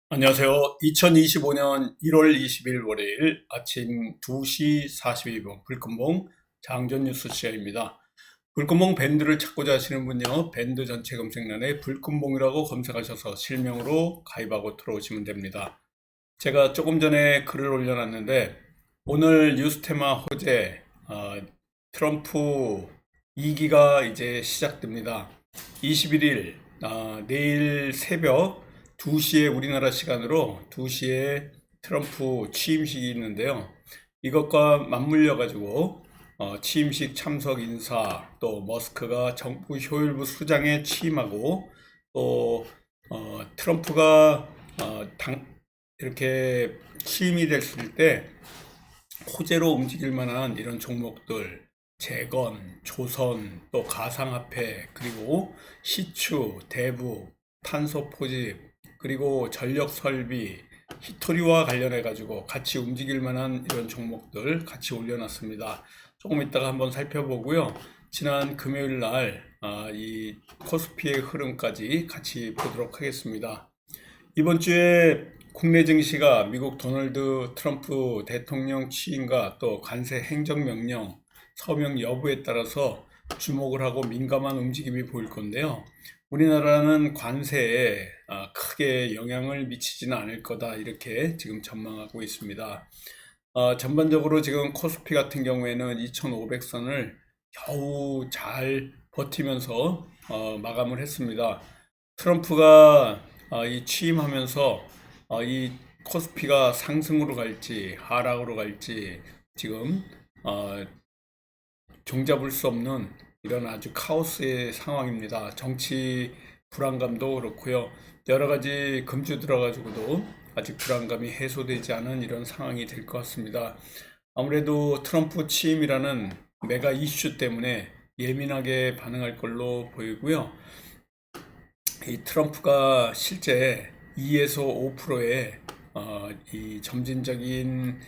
안녕하세요. 2025년 1월 20일 월요일 아침 2시 42분 불금봉 장전 뉴스 시간입니다. 불금봉 밴드를 찾고자 하시는 분요, 밴드 전체 검색란에 불금봉이라고 검색하셔서 실명으로 가입하고 들어오시면 됩니다. 제가 조금 전에 글을 올려놨는데 오늘 뉴스테마 호재 트럼프 2기가 이제 시작됩니다. 21일 내일 새벽 2시에 우리나라 시간으로 2시에 트럼프 취임식이 있는데요. 이것과 맞물려 가지고 취임식 참석 인사, 또 머스크가 정부 효율부 수장에 취임하고, 또 트럼프가 이렇게 취임이 됐을 때 호재로 움직일 만한 이런 종목들, 재건, 조선, 또 가상화폐, 그리고 시추, 대북, 탄소 포집, 그리고 전력 설비, 히토리와 관련해 가지고 같이 움직일 만한 이런 종목들 같이 올려놨습니다. 조금 이따가 한번 살펴보고요. 지난 금요일 날 이 코스피의 흐름까지 같이 보도록 하겠습니다. 이번 주에 국내 증시가 미국 도널드 트럼프 대통령 취임과 또 관세 행정명령 서명 여부에 따라서 주목을 하고 민감한 움직임이 보일 건데요. 우리나라는 관세에 크게 영향을 미치지는 않을 거다, 이렇게 지금 전망하고 있습니다. 전반적으로 지금 코스피 같은 경우에는 2500선을 겨우 잘 버티면서 마감을 했습니다. 트럼프가 이 취임하면서 이 코스피가 상승으로 갈지 하락으로 갈지 지금 종잡을 수 없는 이런 아주 카오스의 상황입니다. 정치 불안감도 그렇고요. 여러 가지 금주 들어가지고도 아직 불안감이 해소되지 않은 이런 상황이 될 것 같습니다. 아무래도 트럼프 취임이라는 메가 이슈 때문에 예민하게 반응할 걸로 보이고요. 이 트럼프가 실제 2에서 5%의 이 점진적인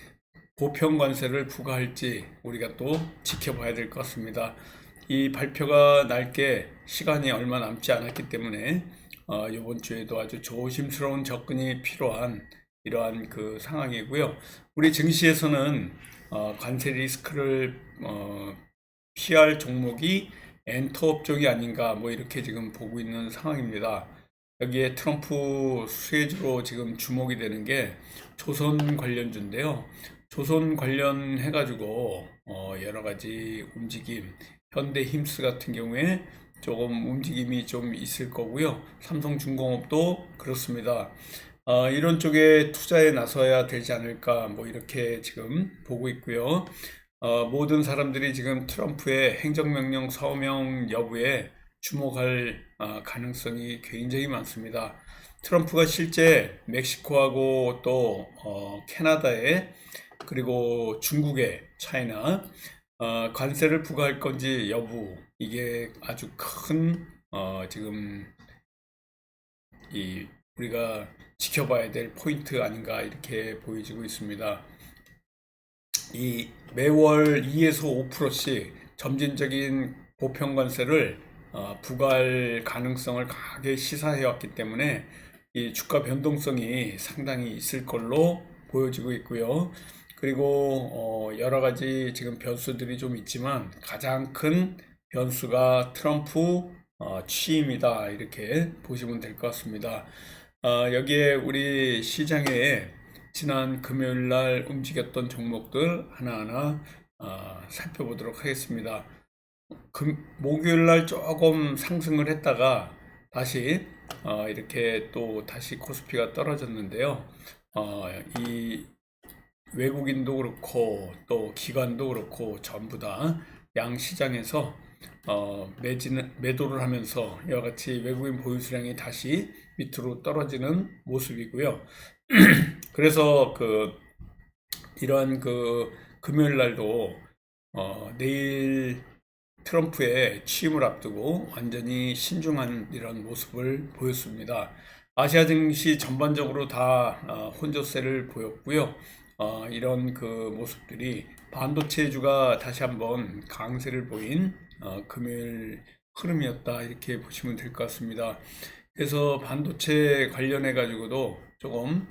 보편 관세를 부과할지 우리가 또 지켜봐야 될 것 같습니다. 이 발표가 날 게 시간이 얼마 남지 않았기 때문에 이번 주에도 아주 조심스러운 접근이 필요한 이러한 그 상황이고요. 우리 증시에서는 관세 리스크를 피할 종목이 엔터 업종이 아닌가, 뭐 이렇게 지금 보고 있는 상황입니다. 여기에 트럼프 수혜주로 지금 주목이 되는 게 조선 관련주인데요. 조선 관련해가지고 여러 가지 움직임, 현대힘스 같은 경우에 조금 움직임이 좀 있을 거고요. 삼성중공업도 그렇습니다. 이런 쪽에 투자에 나서야 되지 않을까, 뭐 이렇게 지금 보고 있고요. 모든 사람들이 지금 트럼프의 행정명령 서명 여부에 주목할 가능성이 굉장히 많습니다. 트럼프가 실제 멕시코하고 또 캐나다에, 그리고 중국에, 차이나 관세를 부과할 건지 여부, 이게 아주 큰 지금 이 우리가 지켜봐야 될 포인트 아닌가, 이렇게 보여지고 있습니다. 이 매월 2에서 5%씩 점진적인 보편 관세를 부과할 가능성을 강하게 시사해 왔기 때문에 이 주가 변동성이 상당히 있을 걸로 보여지고 있고요. 그리고 여러 가지 지금 변수들이 좀 있지만 가장 큰 변수가 트럼프 취임이다, 이렇게 보시면 될 것 같습니다. 여기에 우리 시장에 지난 금요일 날 움직였던 종목들 하나하나 살펴보도록 하겠습니다. 목요일 날 조금 상승을 했다가 다시 이렇게 또 다시 코스피가 떨어졌는데요. 이 외국인도 그렇고 또 기관도 그렇고 전부 다 양시장에서 매도를 하면서 이와 같이 외국인 보유수량이 다시 밑으로 떨어지는 모습이고요. 그래서 이러한 금요일 날도 내일 트럼프의 취임을 앞두고 완전히 신중한 이런 모습을 보였습니다. 아시아 증시 전반적으로 다 혼조세를 보였고요. 이런 모습들이 반도체주가 다시 한번 강세를 보인 금요일 흐름이었다, 이렇게 보시면 될 것 같습니다. 그래서 반도체 관련해 가지고도 조금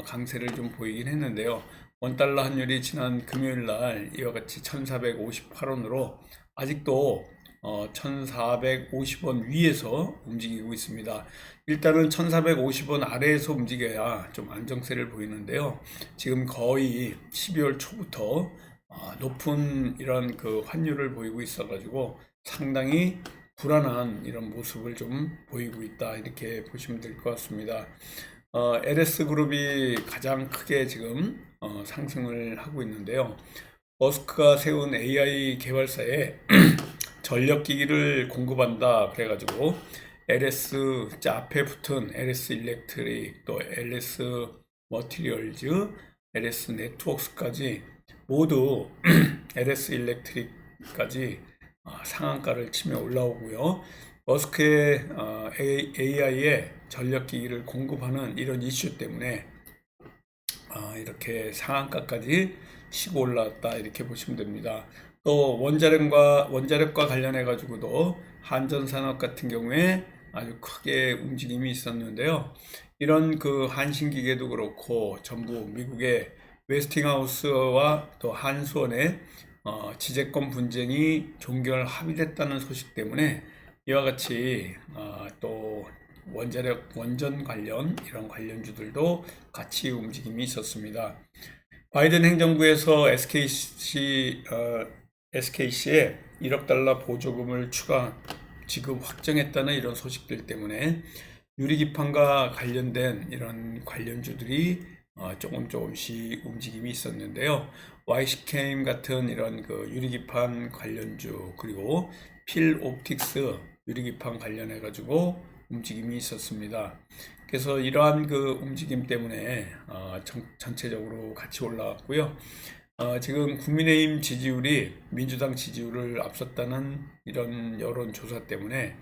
강세를 좀 보이긴 했는데요. 원달러 환율이 지난 금요일 날 이와 같이 1458원으로 아직도 1450원 위에서 움직이고 있습니다. 일단은 1450원 아래에서 움직여야 좀 안정세를 보이는데요. 지금 거의 12월 초부터 높은 이런 그 환율을 보이고 있어가지고 상당히 불안한 이런 모습을 좀 보이고 있다, 이렇게 보시면 될 것 같습니다. LS 그룹이 가장 크게 지금 상승을 하고 있는데요. 머스크가 세운 AI 개발사에 전력기기를 공급한다 그래가지고 LS 앞에 붙은 LS 일렉트릭, 또 LS 머티리얼즈, LS 네트워크스까지 모두 LS 일렉트릭까지 상한가를 치며 올라오고요. 머스크의 AI에 전력기기를 공급하는 이런 이슈 때문에 이렇게 상한가까지 치고 올라왔다, 이렇게 보시면 됩니다. 또 원자력과 관련해 가지고도 한전산업 같은 경우에 아주 크게 움직임이 있었는데요. 이런 그 한신기계도 그렇고 전부 미국의 웨스팅하우스와 또 한수원의 지재권 분쟁이 종결 합의됐다는 소식 때문에 이와 같이 또 원전 관련 이런 관련주들도 같이 움직임이 있었습니다. 바이든 행정부에서 SKC에 1억 달러 보조금을 추가 지급 확정했다는 이런 소식들 때문에 유리기판과 관련된 이런 관련주들이 조금씩 움직임이 있었는데요. YCKM 같은 이런 그 유리기판 관련주, 그리고 필옵틱스 유리기판 관련해 가지고 움직임이 있었습니다. 그래서 이러한 그 움직임 때문에 전체적으로 같이 올라왔고요. 지금 국민의힘 지지율이 민주당 지지율을 앞섰다는 이런 여론조사 때문에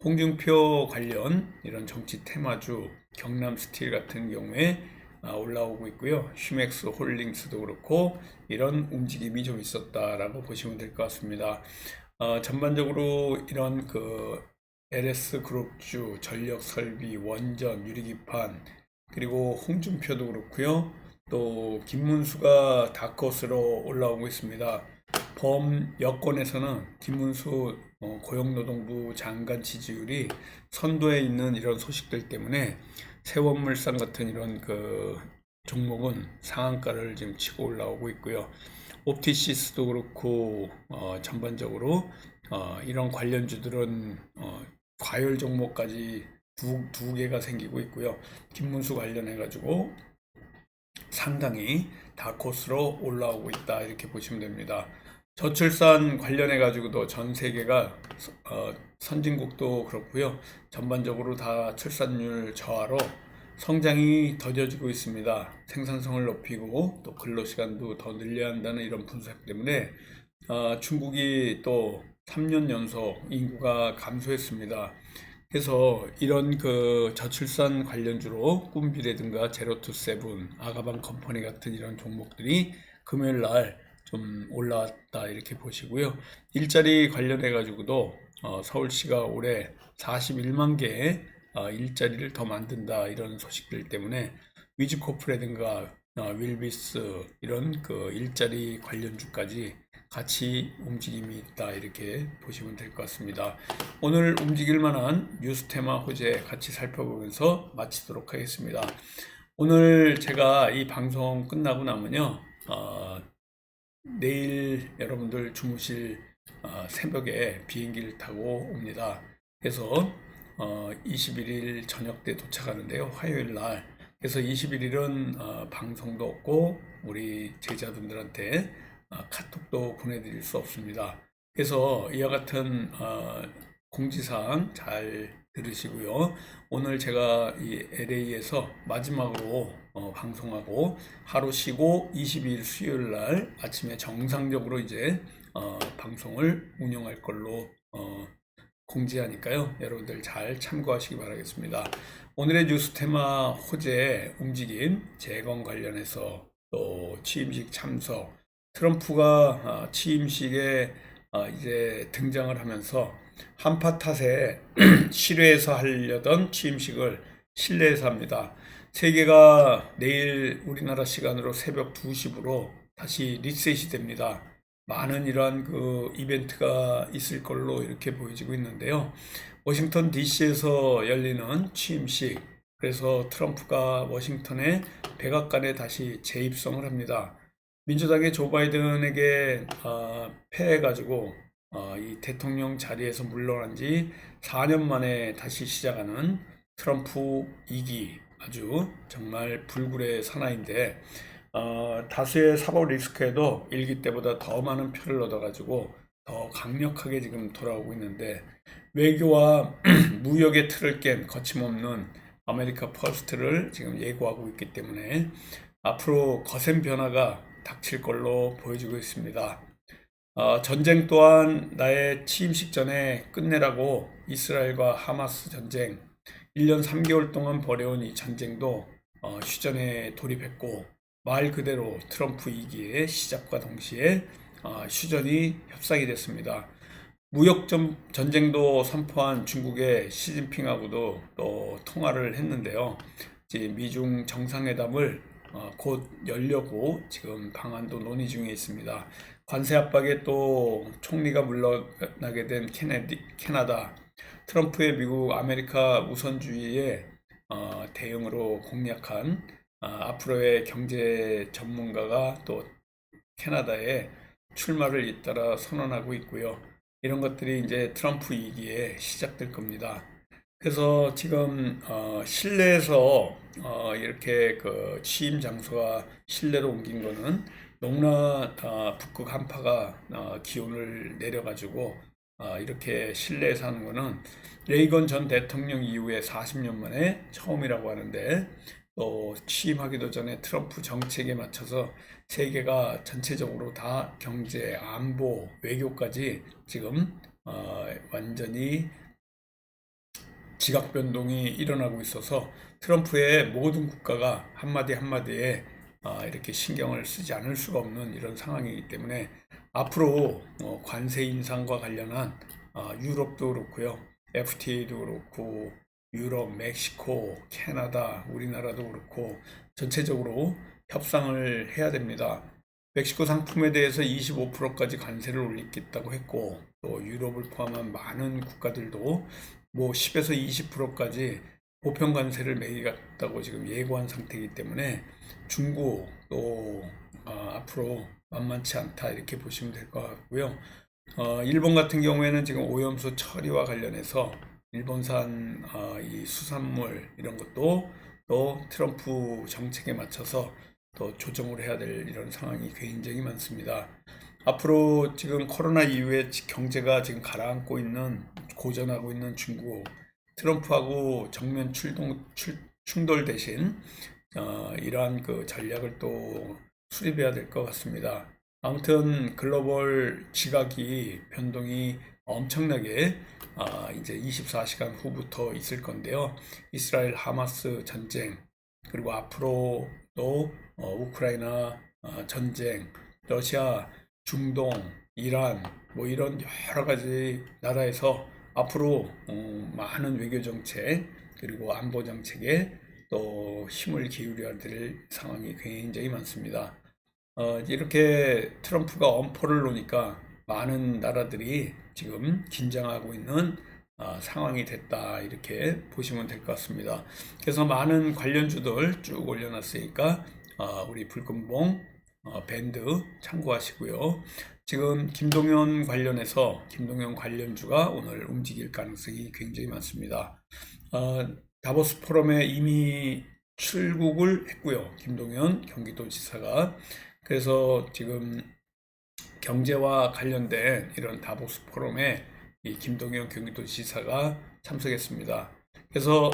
홍준표 관련 이런 정치 테마주 경남스틸 같은 경우에 올라오고 있고요. 휴맥스 홀딩스도 그렇고 이런 움직임이 좀 있었다라고 보시면 될 것 같습니다. 전반적으로 이런 그 LS 그룹주, 전력설비, 원전, 유리기판, 그리고 홍준표도 그렇고요. 또 김문수가 다크호스로 올라오고 있습니다. 범여권에서는 김문수 고용노동부 장관 지지율이 선도에 있는 이런 소식들 때문에 세원물산 같은 이런 그 종목은 상한가를 지금 치고 올라오고 있고요. 옵티시스도 그렇고 전반적으로 이런 관련주들은 과열 종목까지 두 개가 생기고 있고요. 김문수 관련해 가지고 상당히 다크호스로 올라오고 있다, 이렇게 보시면 됩니다. 저출산 관련해 가지고도 전 세계가 선진국도 그렇고요. 전반적으로 다 출산율 저하로 성장이 더뎌지고 있습니다. 생산성을 높이고 또 근로시간도 더 늘려야 한다는 이런 분석 때문에 중국이 또 3년 연속 인구가 감소했습니다. 그래서 이런 그 저출산 관련주로 꿈비라든가 제로투세븐, 아가방 컴퍼니 같은 이런 종목들이 금요일 날 좀 올라왔다, 이렇게 보시고요. 일자리 관련해 가지고도 서울시가 올해 41만 개의 일자리를 더 만든다, 이런 소식들 때문에 위즈코프라든가 윌비스 이런 그 일자리 관련주까지 같이 움직임이 있다, 이렇게 보시면 될 것 같습니다. 오늘 움직일 만한 뉴스 테마 호재 같이 살펴보면서 마치도록 하겠습니다. 오늘 제가 이 방송 끝나고 나면요, 내일 여러분들 주무실 새벽에 비행기를 타고 옵니다. 그래서 21일 저녁 때 도착하는데요, 화요일 날. 그래서 21일은 방송도 없고 우리 제자분들한테 카톡도 보내드릴 수 없습니다. 그래서 이와 같은 공지사항 잘 들으시고요. 오늘 제가 이 LA에서 마지막으로 방송하고 하루 쉬고 22일 수요일 날 아침에 정상적으로 이제 방송을 운영할 걸로 공지하니까요. 여러분들 잘 참고하시기 바라겠습니다. 오늘의 뉴스 테마 호재 움직임, 재건 관련해서 또 취임식 참석, 트럼프가 취임식에 이제 등장을 하면서 한파 탓에 실외에서 하려던 취임식을 실내에서 합니다. 세계가 내일 우리나라 시간으로 새벽 2시부로 다시 리셋이 됩니다. 많은 이러한 그 이벤트가 있을 걸로 이렇게 보여지고 있는데요. 워싱턴 DC에서 열리는 취임식, 그래서 트럼프가 워싱턴에 백악관에 다시 재입성을 합니다. 민주당의 조 바이든에게 패해가지고 이 대통령 자리에서 물러난 지 4년 만에 다시 시작하는 트럼프 2기, 아주 정말 불굴의 사나이인데 다수의 사법 리스크에도 1기 때보다 더 많은 표를 얻어가지고 더 강력하게 지금 돌아오고 있는데, 외교와 무역의 틀을 깬 거침없는 아메리카 퍼스트를 지금 예고하고 있기 때문에 앞으로 거센 변화가 닥칠 걸로 보여지고 있습니다. 전쟁 또한 나의 취임식 전에 끝내라고 이스라엘과 하마스 전쟁, 1년 3개월 동안 벌여온 이 전쟁도 휴전에 돌입했고, 말 그대로 트럼프 2기의 시작과 동시에 휴전이 협상이 됐습니다. 무역 전쟁도 선포한 중국의 시진핑하고도 또 통화를 했는데요. 이제 미중 정상회담을 곧 열려고 지금 방안도 논의 중에 있습니다. 관세 압박에 또 총리가 물러나게 된 캐나다, 트럼프의 미국 아메리카 우선주의에 대응으로 공략한 앞으로의 경제 전문가가 또 캐나다에 출마를 잇따라 선언하고 있고요. 이런 것들이 이제 트럼프 2기에 시작될 겁니다. 그래서 지금 실내에서 이렇게 그 취임 장소가 실내로 옮긴 거는 너무나 북극 한파가 기온을 내려가지고 이렇게 실내에서 하는 거는 레이건 전 대통령 이후에 40년 만에 처음이라고 하는데, 또 취임하기도 전에 트럼프 정책에 맞춰서 세계가 전체적으로 다 경제, 안보, 외교까지 지금 완전히 지각 변동이 일어나고 있어서 트럼프의 모든 국가가 한마디 한마디에 이렇게 신경을 쓰지 않을 수가 없는 이런 상황이기 때문에 앞으로 관세 인상과 관련한 유럽도 그렇고요, FTA도 그렇고, 유럽, 멕시코, 캐나다, 우리나라도 그렇고 전체적으로 협상을 해야 됩니다. 멕시코 상품에 대해서 25%까지 관세를 올리겠다고 했고, 또 유럽을 포함한 많은 국가들도 뭐 10에서 20%까지 보편 관세를 매기겠다고 지금 예고한 상태이기 때문에 중국 또 앞으로 만만치 않다 이렇게 보시면 될 것 같고요. 일본 같은 경우에는 지금 오염수 처리와 관련해서 일본산 이 수산물 이런 것도 또 트럼프 정책에 맞춰서 또 조정을 해야 될 이런 상황이 굉장히 많습니다. 앞으로 지금 코로나 이후에 경제가 지금 가라앉고 있는, 고전하고 있는 중국, 트럼프하고 정면 충돌 대신 이러한 그 전략을 또 수립해야 될 것 같습니다. 아무튼 글로벌 지각이 변동이 엄청나게 이제 24시간 후부터 있을 건데요. 이스라엘 하마스 전쟁, 그리고 앞으로 또 우크라이나 전쟁, 러시아, 중동, 이란, 뭐 이런 여러 가지 나라에서 앞으로 많은 외교 정책 그리고 안보 정책에 또 힘을 기울여야 될 상황이 굉장히 많습니다. 이렇게 트럼프가 엄포를 놓으니까 많은 나라들이 지금 긴장하고 있는 상황이 됐다 이렇게 보시면 될 것 같습니다. 그래서 많은 관련주들 쭉 올려놨으니까 우리 불금봉 밴드 참고하시고요. 지금 김동연 관련주가 오늘 움직일 가능성이 굉장히 많습니다. 다보스 포럼에 이미 출국을 했고요, 김동연 경기도지사가. 그래서 지금 경제와 관련된 이런 다보스 포럼에 이 김동연 경기도지사가 참석했습니다. 그래서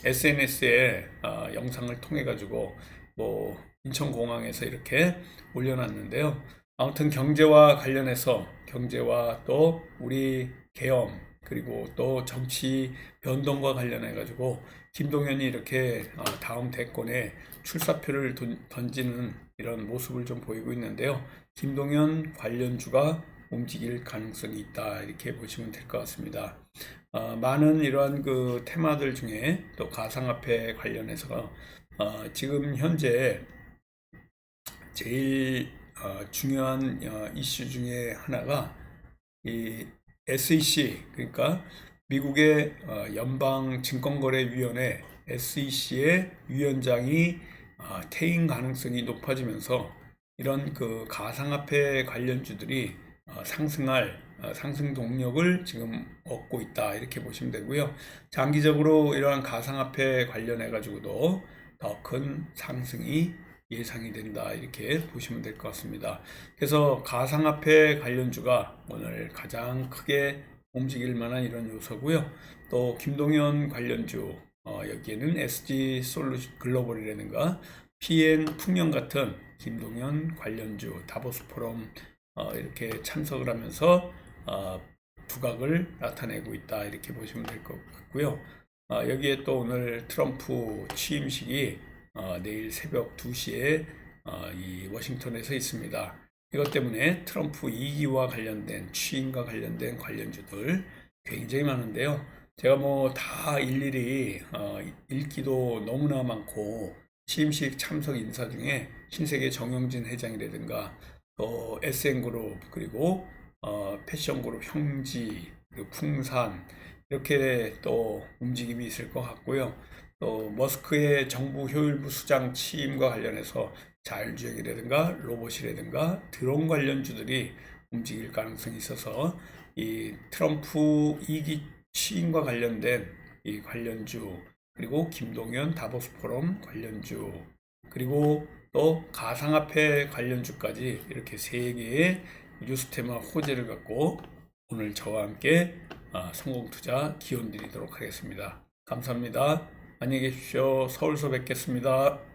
SNS에 영상을 통해 가지고 뭐 인천공항에서 이렇게 올려놨는데요. 아무튼 경제와 관련해서, 경제와 또 우리 계엄 그리고 또 정치 변동과 관련해 가지고 김동연이 이렇게 다음 대권에 출사표를 던지는 이런 모습을 좀 보이고 있는데요. 김동연 관련주가 움직일 가능성이 있다 이렇게 보시면 될 것 같습니다. 많은 이러한 그 테마들 중에 또 가상화폐 관련해서 지금 현재 제일 중요한 이슈 중에 하나가 이 SEC, 그러니까 미국의 연방증권거래위원회 SEC의 위원장이 퇴임 가능성이 높아지면서 이런 그 가상화폐 관련주들이 상승 동력을 지금 얻고 있다, 이렇게 보시면 되고요. 장기적으로 이러한 가상화폐 관련해 가지고도 더 큰 상승이 예상이 된다, 이렇게 보시면 될 것 같습니다. 그래서 가상화폐 관련주가 오늘 가장 크게 움직일 만한 이런 요소고요. 또 김동연 관련주, 여기에는 SG 글로벌이라든가 PN 풍년 같은 김동연 관련주 다보스 포럼 이렇게 참석을 하면서 두각을 나타내고 있다, 이렇게 보시면 될 것 같고요. 여기에 또 오늘 트럼프 취임식이 내일 새벽 2시에 이 워싱턴에서 있습니다. 이것 때문에 트럼프 2기와 관련된 취임과 관련된 관련주들 굉장히 많은데요. 제가 뭐 다 일일이 읽기도 너무나 많고, 취임식 참석 인사 중에 신세계 정영진 회장이라든가 또 SN그룹, 그리고 패션그룹 형지, 그리고 풍산, 이렇게 또 움직임이 있을 것 같고요. 또 머스크의 정부 효율부 수장 취임과 관련해서 자율주행이라든가 로봇이라든가 드론 관련주들이 움직일 가능성이 있어서 이 트럼프 2기 취임과 관련된 이 관련주, 그리고 김동연 다보스 포럼 관련주, 그리고 또 가상화폐 관련주까지 이렇게 세 개의 뉴스테마 호재를 갖고 오늘 저와 함께 성공투자 기원 드리도록 하겠습니다. 감사합니다. 안녕히 계십시오. 서울서 뵙겠습니다.